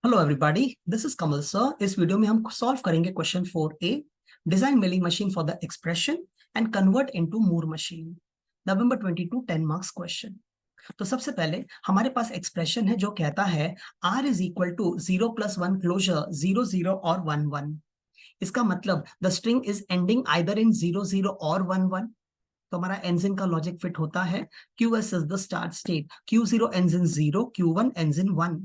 Hello everybody, this is Kamal sir. इस video में हम सॉल्व करेंगे question 4A, design milling machine for the expression and convert into Moore machine, November 22, 10 marks question. तो सबसे पहले हमारे पास एक्सप्रेशन है जो कहता है R is equal to 0 + 1 closure 0 0 और 1 1। इसका मतलब the string is ending either in 0 0 और 1 1। तो हमारा एंड्स इन का लॉजिक फिट होता है। QS is the start state, Q0 ends in 0, Q1 ends in 1।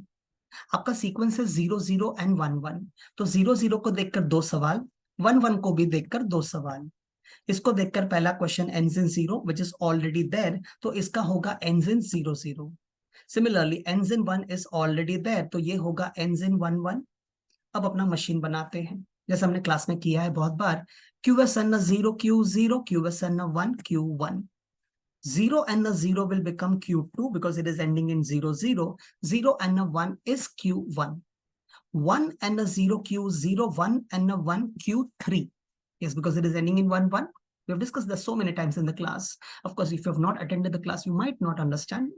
आपका सीक्वेंस है 0 0 एंड 1 1। तो 0 0 को देखकर दो सवाल, 1 1 को भी देखकर दो सवाल। इसको देखकर पहला question ends in 0 which is already there, तो इसका होगा ends in 0 0। Similarly ends in 1 is already there, तो ये होगा ends in 1 1। अब अपना मशीन बनाते हैं जैसे हमने क्लास में किया है बहुत बार। QS and 0 Q0, QS and 1 Q1। 0 and a 0 will become Q2 because it is ending in 0 0. 0 and a 1 is Q1. 1 and a 0 Q0, 1 and a 1 Q3. Yes, because it is ending in 1 1. We have discussed this so many times in the class. Of course, if you have not attended the class, you might not understand.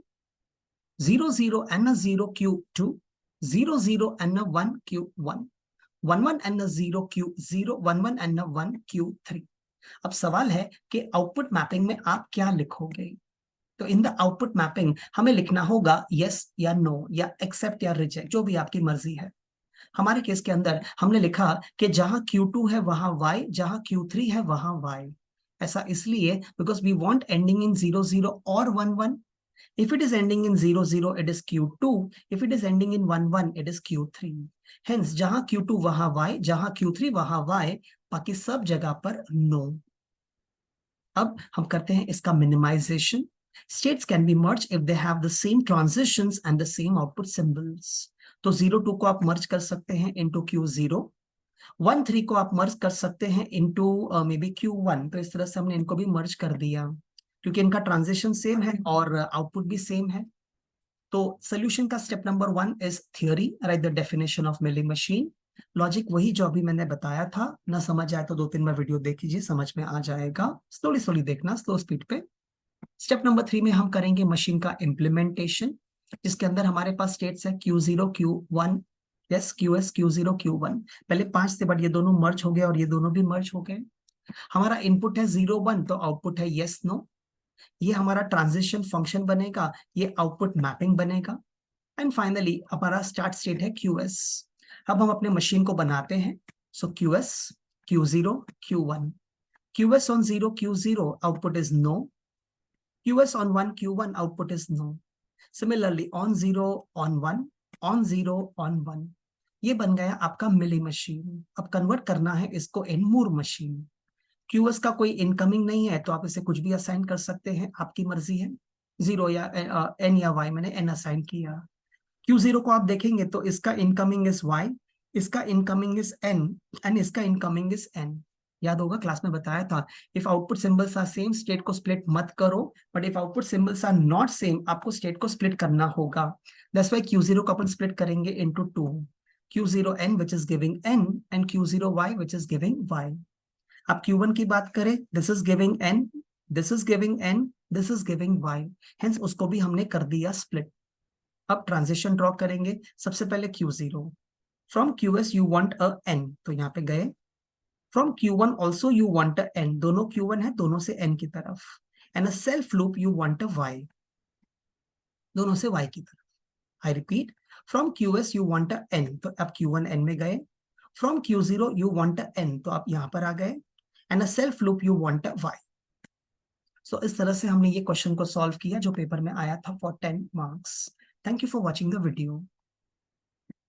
0 0 and a 0 Q2, 0 0 and a 1 Q1, 1 1 and a 0 Q0, 1 1 and a 1 Q3। अब सवाल है कि output mapping में आप क्या लिखोगे। तो in the output mapping हमें लिखना होगा यस या नो या एक्सेप्ट या रिजेक्ट, जो भी आपकी मर्जी है। हमारे केस के अंदर हमने लिखा कि जहां Q2 है वहां Y, जहां Q3 है वहां Y। ऐसा इसलिए because we want ending in 0 0 और 1 1। If it is ending in 0 0, it is Q2. If it is ending in 1 1, it is Q3. Hence, जहां Q2 वहां Y, जहां Q3 वहां Y, बाकी सब जगह पर no। अब हम करते हैं इसका minimisation. States can be merged if they have the same transitions and the same output symbols. तो 0 2 को आप मर्ज कर सकते हैं into Q0, 1 3 को आप मर्ज कर सकते हैं into maybe Q1। तो इस तरह से हमने इनको भी मर्ज कर दिया क्योंकि इनका ट्रांजिशन सेम है और आउटपुट भी सेम है। तो सोल्यूशन का step number 1 is theory, right the definition of milling machine. Logic वही जो अभी मैंने बताया था। ना समझ आए तो 2 3 बार वीडियो देख लीजिए, समझ में आ जाएगा। स्लोली स्लोली देखना, स्लो स्पीड पे। स्टेप नंबर 3 में हम करेंगे मशीन का इम्प्लीमेंटेशन, जिसके अंदर हमारे पास स्टेट्स है Q0 Q1, yes QS Q0 Q1। पहले 5 थे बट ये दोनों मर्ज हो गए और ये दोनों भी मर्ज हो गए। हमारा इनपुट है 0 1, तो आउटपुट है यस नो। ये हमारा ट्रांजिशन फंक्शन बनेगा, ये आउटपुट मैपिंग बनेगा। एंड फाइनली हमारा स्टार्ट स्टेट है QS। अब हम अपने मशीन को बनाते हैं। सो QS Q0 Q1, QS on 0 Q0 output is no, QS on 1 Q1 output is no। Similarly on 0 on 1, on 0 on 1। ये बन गया आपका मिली मशीन। अब कन्वर्ट करना है इसको इन मूर मशीन। QS का कोई इनकमिंग नहीं है तो आप इसे कुछ भी असाइन कर सकते हैं, आपकी मर्जी है। 0 या N या Y, मैंने N असाइन किया। Q0 को आप देखेंगे तो इसका इनकमिंग इज Y, इसका इनकमिंग इज N एंड इसका इनकमिंग इज N। याद होगा क्लास में बताया था, if output symbols are same state को स्प्लिट मत करो, but if output symbols are not same आपको स्टेट को स्प्लिट करना होगा। दैट्स व्हाई Q0 को अपन स्प्लिट करेंगे into 2, Q0N which is giving N and Q0Y which is giving Y। आप Q1 की बात करें, this is giving N, this is giving N, this is giving Y। Hence उसको भी हमने कर दिया स्प्लिट। अब ट्रांजिशन ड्रॉ करेंगे। सबसे पहले Q0, from QS you want a N, तो यहाँ पे गए। From Q1 also you want a N, दोनों Q1 है, दोनों से N की तरफ। And a self loop you want a Y, दोनों से Y की तरफ। I repeat, from QS you want a N, तो अब Q1 N में गए। From Q0 you want a N, तो आप यहाँ पर आ गए। And a self loop you want a Y। सो इस तरह से हमने ये क्वेश्चन को सॉल्व किया जो पेपर में आया था for 10 marks. Thank you for watching the video.